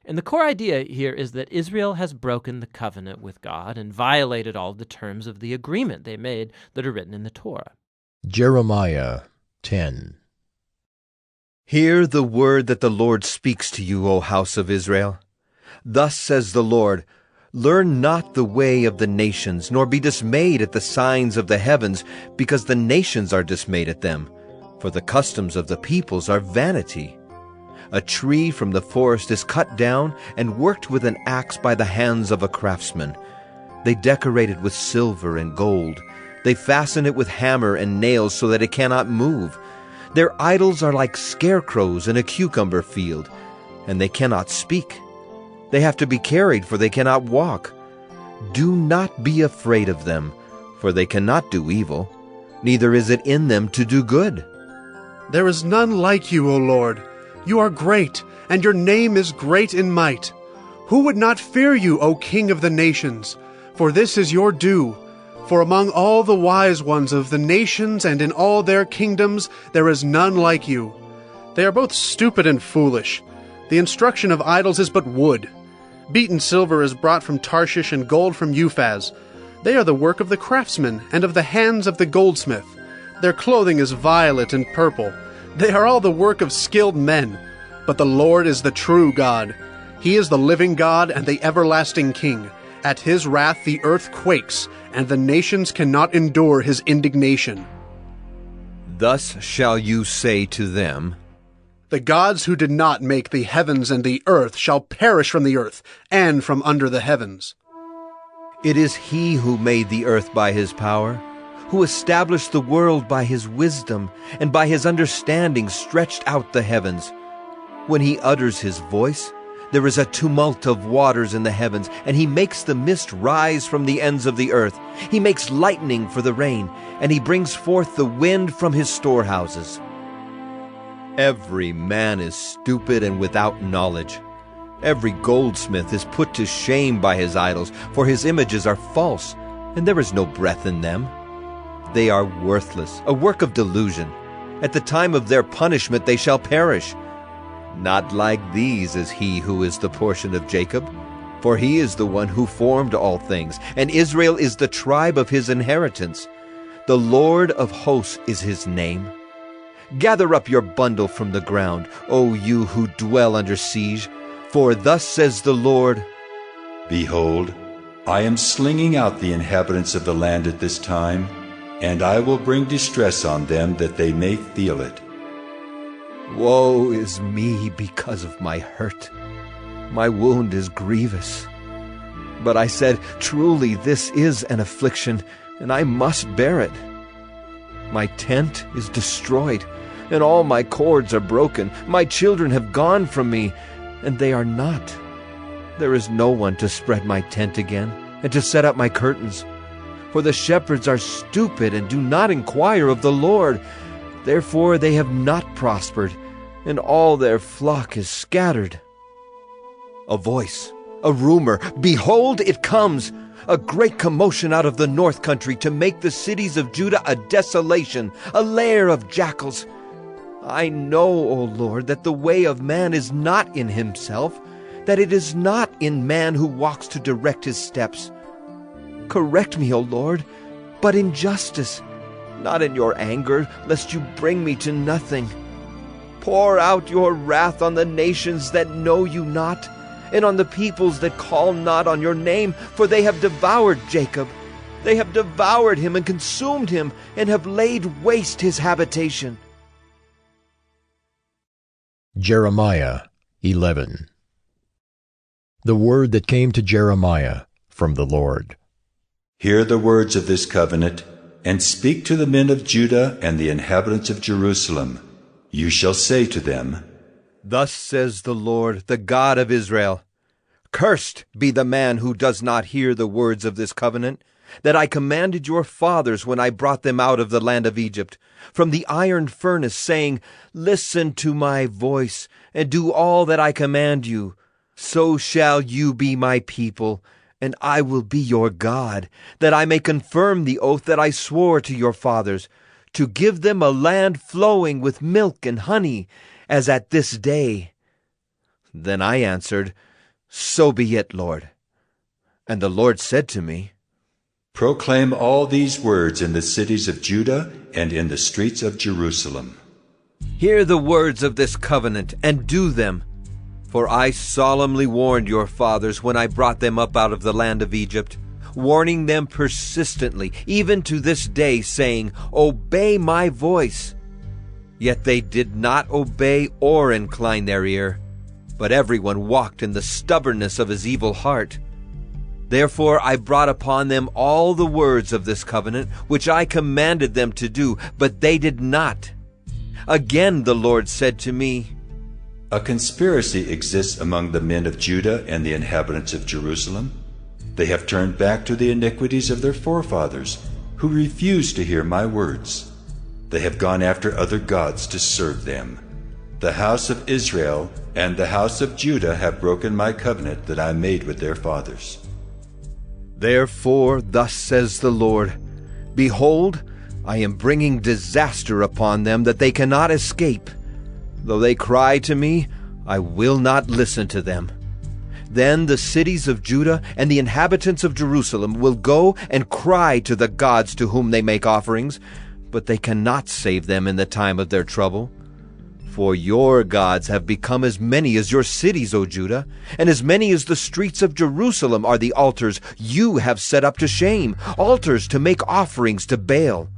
And the core idea here is that Israel has broken the covenant with God and violated all the terms of the agreement they made that are written in the Torah. Jeremiah 10. Hear the word that the Lord speaks to you, O house of Israel. Thus says the Lord, learn not the way of the nations, nor be dismayed at the signs of the heavens, because the nations are dismayed at them. For the customs of the peoples are vanity. A tree from the forest is cut down and worked with an axe by the hands of a craftsman. They decorate it with silver and gold. They fasten it with hammer and nails so that it cannot move. Their idols are like scarecrows in a cucumber field, and they cannot speak. They have to be carried, for they cannot walk. Do not be afraid of them, for they cannot do evil, neither is it in them to do good. There is none like you, O Lord. You are great, and your name is great in might. Who would not fear you, O King of the nations? For this is your due. For among all the wise ones of the nations and in all their kingdoms there is none like you. They are both stupid and foolish. The instruction of idols is but wood. Beaten silver is brought from Tarshish and gold from Uphaz. They are the work of the craftsman and of the hands of the goldsmith. Their clothing is violet and purple. They are all the work of skilled men. But the Lord is the true God. He is the living God and the everlasting King. At his wrath the earth quakes, and the nations cannot endure his indignation. Thus shall you say to them, the gods who did not make the heavens and the earth shall perish from the earth and from under the heavens. it is he who made the earth by his power, who established the world by his wisdom, and by his understanding stretched out the heavens. When he utters his voice, there is a tumult of waters in the heavens, and he makes the mist rise from the ends of the earth. He makes lightning for the rain, and he brings forth the wind from his storehouses. Every man is stupid and without knowledge. Every goldsmith is put to shame by his idols, for his images are false, and there is no breath in them. They are worthless, a work of delusion. At the time of their punishment they shall perish. Not like these is he who is the portion of Jacob, for he is the one who formed all things, and Israel is the tribe of his inheritance. The Lord of hosts is his name. Gather up your bundle from the ground, O you who dwell under siege, for thus says the Lord, Behold, I am slinging out the inhabitants of the land at this time, and I will bring distress on them that they may feel it. Woe is me because of my hurt. My wound is grievous. But I said, Truly this is an affliction, and I must bear it. My tent is destroyed, and all my cords are broken. My children have gone from me, and they are not. There is no one to spread my tent again, and to set up my curtains. For the shepherds are stupid and do not inquire of the Lord. Therefore they have not prospered, and all their flock is scattered. A voice, a rumor, behold, it comes, a great commotion out of the north country to make the cities of Judah a desolation, a lair of jackals. I know, O Lord, that the way of man is not in himself, that it is not in man who walks to direct his steps. Correct me, O Lord, but in justice, not in your anger, lest you bring me to nothing. Pour out your wrath on the nations that know you not, and on the peoples that call not on your name, for they have devoured Jacob. They have devoured him and consumed him, and have laid waste his habitation. Jeremiah 11. The word that came to Jeremiah from the Lord. Hear the words of this covenant, and speak to the men of Judah and the inhabitants of Jerusalem. You shall say to them, Thus says the Lord, the God of Israel, Cursed be the man who does not hear the words of this covenant, that I commanded your fathers when I brought them out of the land of Egypt, from the iron furnace, saying, Listen to my voice, and do all that I command you. So shall you be my people, and I will be your God, that I may confirm the oath that I swore to your fathers, to give them a land flowing with milk and honey, as at this day. Then I answered, So be it, Lord. And the Lord said to me, Proclaim all these words in the cities of Judah and in the streets of Jerusalem. Hear the words of this covenant, and do them. For I solemnly warned your fathers when I brought them up out of the land of Egypt, warning them persistently, even to this day, saying, Obey my voice. Yet they did not obey or incline their ear, but everyone walked in the stubbornness of his evil heart. Therefore I brought upon them all the words of this covenant, which I commanded them to do, but they did not. Again the Lord said to me, A conspiracy exists among the men of Judah and the inhabitants of Jerusalem. They have turned back to the iniquities of their forefathers, who refused to hear my words. They have gone after other gods to serve them. The house of Israel and the house of Judah have broken my covenant that I made with their fathers. Therefore thus says the Lord, Behold, I am bringing disaster upon them that they cannot escape. Though they cry to me, I will not listen to them. Then the cities of Judah and the inhabitants of Jerusalem will go and cry to the gods to whom they make offerings, but they cannot save them in the time of their trouble. For your gods have become as many as your cities, O Judah, and as many as the streets of Jerusalem are the altars you have set up to shame, altars to make offerings to Baal.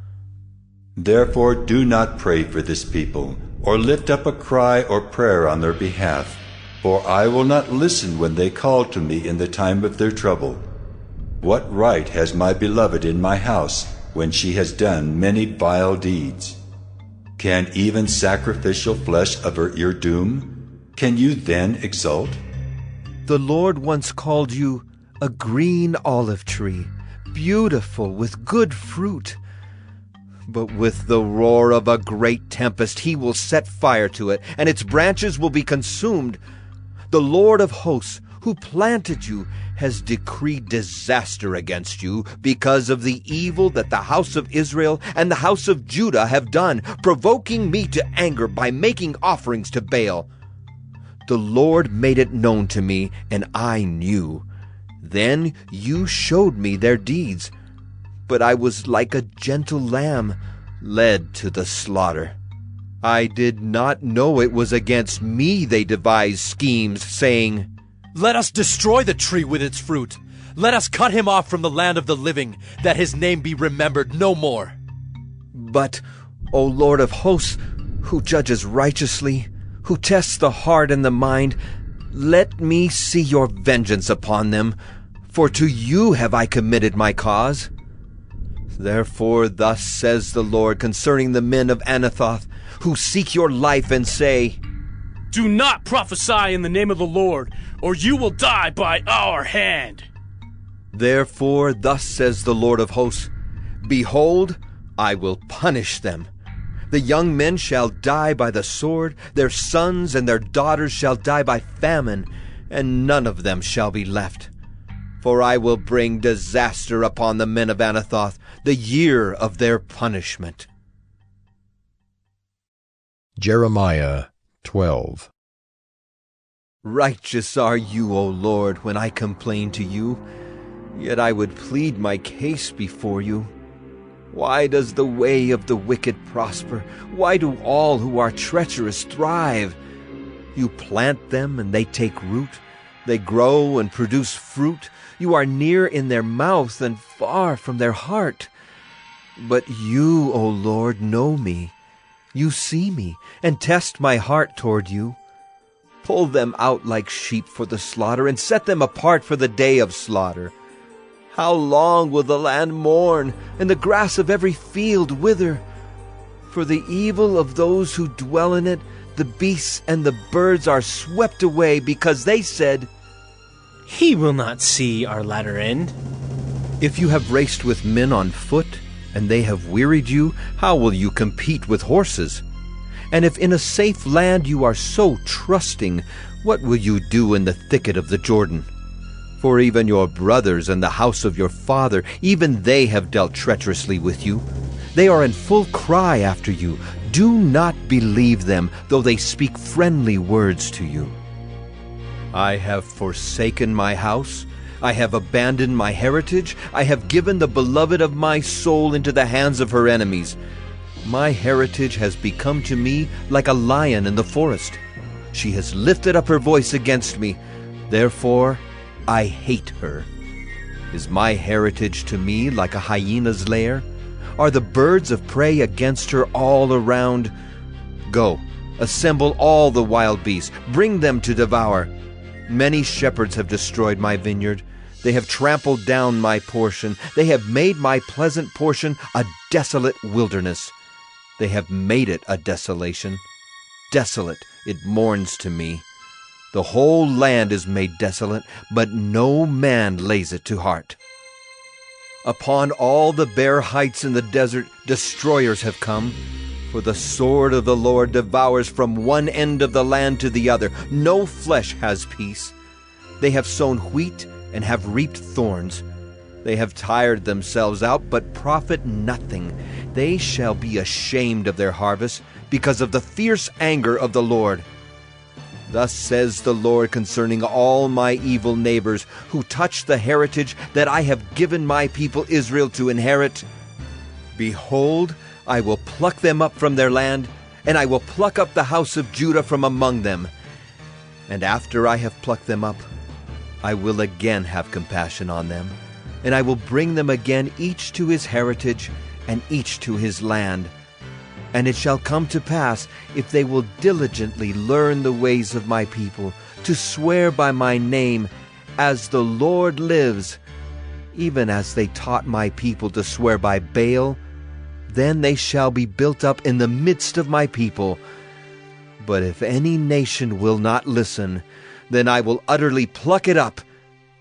Therefore do not pray for this people, or lift up a cry or prayer on their behalf, for I will not listen when they call to me in the time of their trouble. What right has my beloved in my house when she has done many vile deeds? Can even sacrificial flesh avert your doom? Can you then exult? The Lord once called you a green olive tree, beautiful with good fruit. But with the roar of a great tempest he will set fire to it, and its branches will be consumed. The Lord of hosts, who planted you, has decreed disaster against you because of the evil that the house of Israel and the house of Judah have done, provoking me to anger by making offerings to Baal. The Lord made it known to me, and I knew. Then you showed me their deeds, but I was like a gentle lamb led to the slaughter. I did not know it was against me they devised schemes, saying, Let us destroy the tree with its fruit. Let us cut him off from the land of the living, that his name be remembered no more. But, O Lord of hosts, who judges righteously, who tests the heart and the mind, let me see your vengeance upon them, for to you have I committed my cause. Therefore thus says the Lord concerning the men of Anathoth, who seek your life and say, Do not prophesy in the name of the Lord, or you will die by our hand. Therefore thus says the Lord of hosts, Behold, I will punish them. The young men shall die by the sword, their sons and their daughters shall die by famine, and none of them shall be left. For I will bring disaster upon the men of Anathoth, the year of their punishment. Jeremiah 12. Righteous are you, O Lord, when I complain to you, yet I would plead my case before you. Why does the way of the wicked prosper? Why do all who are treacherous thrive? You plant them and they take root. They grow and produce fruit. You are near in their mouth and far from their heart. But you, O Lord, know me. You see me and test my heart toward you. Pull them out like sheep for the slaughter and set them apart for the day of slaughter. How long will the land mourn and the grass of every field wither? For the evil of those who dwell in it, the beasts and the birds are swept away because they said, He will not see our latter end. If you have raced with men on foot, and they have wearied you, how will you compete with horses? And if in a safe land you are so trusting, what will you do in the thicket of the Jordan? For even your brothers and the house of your father, even they have dealt treacherously with you. They are in full cry after you. Do not believe them, though they speak friendly words to you. I have forsaken my house. I have abandoned my heritage. I have given the beloved of my soul into the hands of her enemies. My heritage has become to me like a lion in the forest. She has lifted up her voice against me. Therefore, I hate her. Is my heritage to me like a hyena's lair? Are the birds of prey against her all around? Go, assemble all the wild beasts, bring them to devour. Many shepherds have destroyed my vineyard. They have trampled down my portion. They have made my pleasant portion a desolate wilderness. They have made it a desolation. Desolate, it mourns to me. The whole land is made desolate, but no man lays it to heart. Upon all the bare heights in the desert, destroyers have come. For the sword of the Lord devours from one end of the land to the other. No flesh has peace. They have sown wheat and have reaped thorns. They have tired themselves out, but profit nothing. They shall be ashamed of their harvest, because of the fierce anger of the Lord. Thus says the Lord concerning all my evil neighbors, who touch the heritage that I have given my people Israel to inherit. Behold, I will pluck them up from their land, and I will pluck up the house of Judah from among them. And after I have plucked them up, I will again have compassion on them, and I will bring them again each to his heritage, and each to his land. And it shall come to pass, if they will diligently learn the ways of my people, to swear by my name, as the Lord lives, even as they taught my people to swear by Baal, then they shall be built up in the midst of my people. But if any nation will not listen, then I will utterly pluck it up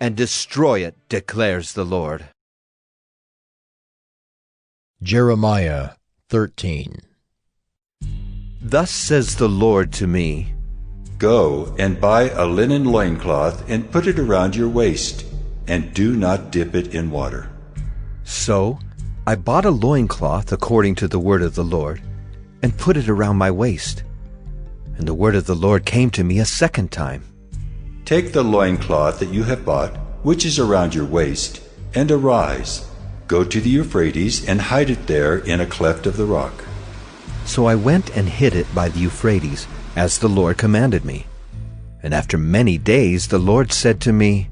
and destroy it, declares the Lord. Jeremiah 13. Thus says the Lord to me, Go and buy a linen loincloth and put it around your waist, and do not dip it in water. So I bought a loincloth according to the word of the Lord, and put it around my waist. And the word of the Lord came to me a second time. Take the loincloth that you have bought, which is around your waist, and arise. Go to the Euphrates and hide it there in a cleft of the rock. So I went and hid it by the Euphrates, as the Lord commanded me. And after many days the Lord said to me,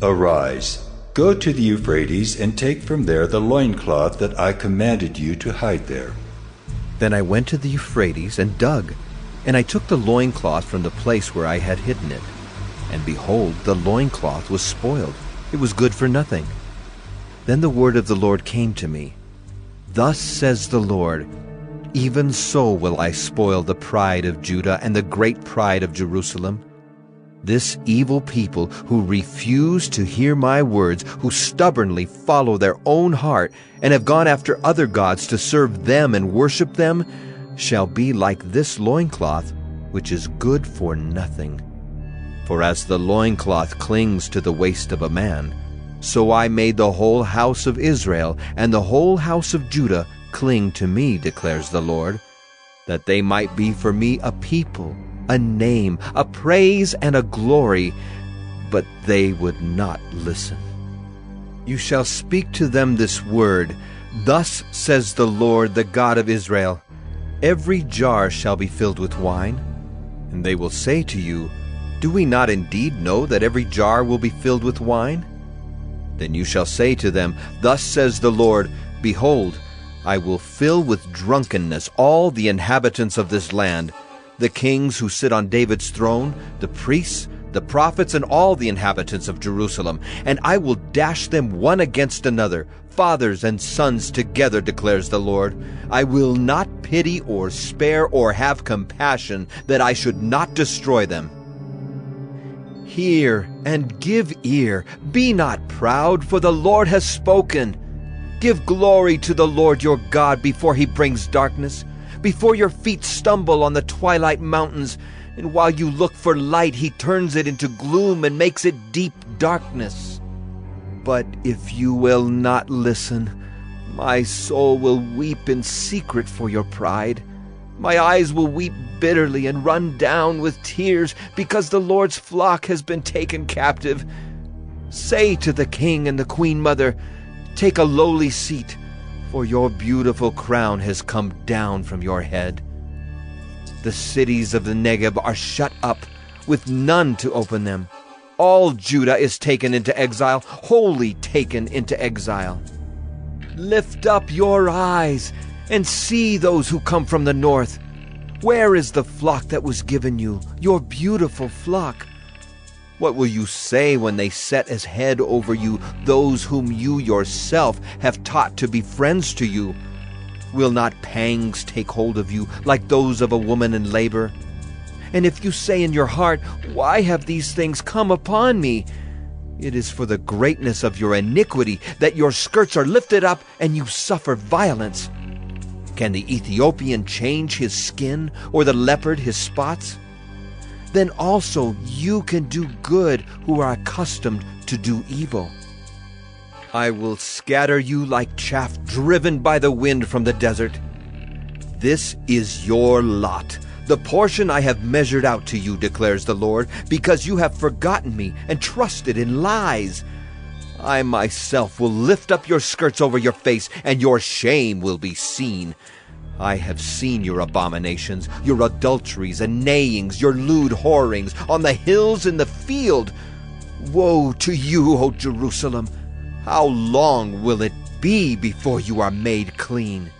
Arise, go to the Euphrates and take from there the loincloth that I commanded you to hide there. Then I went to the Euphrates and dug, and I took the loincloth from the place where I had hidden it. And behold, the loincloth was spoiled. It was good for nothing. Then the word of the Lord came to me. Thus says the Lord, even so will I spoil the pride of Judah and the great pride of Jerusalem. This evil people who refuse to hear my words, who stubbornly follow their own heart, and have gone after other gods to serve them and worship them, shall be like this loincloth, which is good for nothing. For as the loincloth clings to the waist of a man, so I made the whole house of Israel and the whole house of Judah cling to me, declares the Lord, that they might be for me a people, a name, a praise, and a glory, but they would not listen. You shall speak to them this word, Thus says the Lord, the God of Israel, every jar shall be filled with wine. And they will say to you, Do we not indeed know that every jar will be filled with wine? Then you shall say to them, Thus says the Lord, Behold, I will fill with drunkenness all the inhabitants of this land, the kings who sit on David's throne, the priests, the prophets, and all the inhabitants of Jerusalem, and I will dash them one against another, fathers and sons together, declares the Lord. I will not pity or spare or have compassion, that I should not destroy them. Hear and give ear, be not proud, for the Lord has spoken. Give glory to the Lord your God before he brings darkness, before your feet stumble on the twilight mountains, and while you look for light, he turns it into gloom and makes it deep darkness. But if you will not listen, my soul will weep in secret for your pride, My eyes will weep bitterly and run down with tears, because the Lord's flock has been taken captive. Say to the king and the queen mother, take a lowly seat, for your beautiful crown has come down from your head. The cities of the Negeb are shut up, with none to open them. All Judah is taken into exile, wholly taken into exile. Lift up your eyes and see those who come from the north. Where is the flock that was given you, your beautiful flock? What will you say when they set as head over you those whom you yourself have taught to be friends to you? Will not pangs take hold of you like those of a woman in labor? And if you say in your heart, why have these things come upon me? It is for the greatness of your iniquity that your skirts are lifted up and you suffer violence. Can the Ethiopian change his skin, or the leopard his spots? Then also you can do good who are accustomed to do evil. I will scatter you like chaff driven by the wind from the desert. This is your lot, the portion I have measured out to you, declares the Lord, because you have forgotten me and trusted in lies. I myself will lift up your skirts over your face, and your shame will be seen. I have seen your abominations, your adulteries and neighings, your lewd whorings, on the hills in the field. Woe to you, O Jerusalem! How long will it be before you are made clean?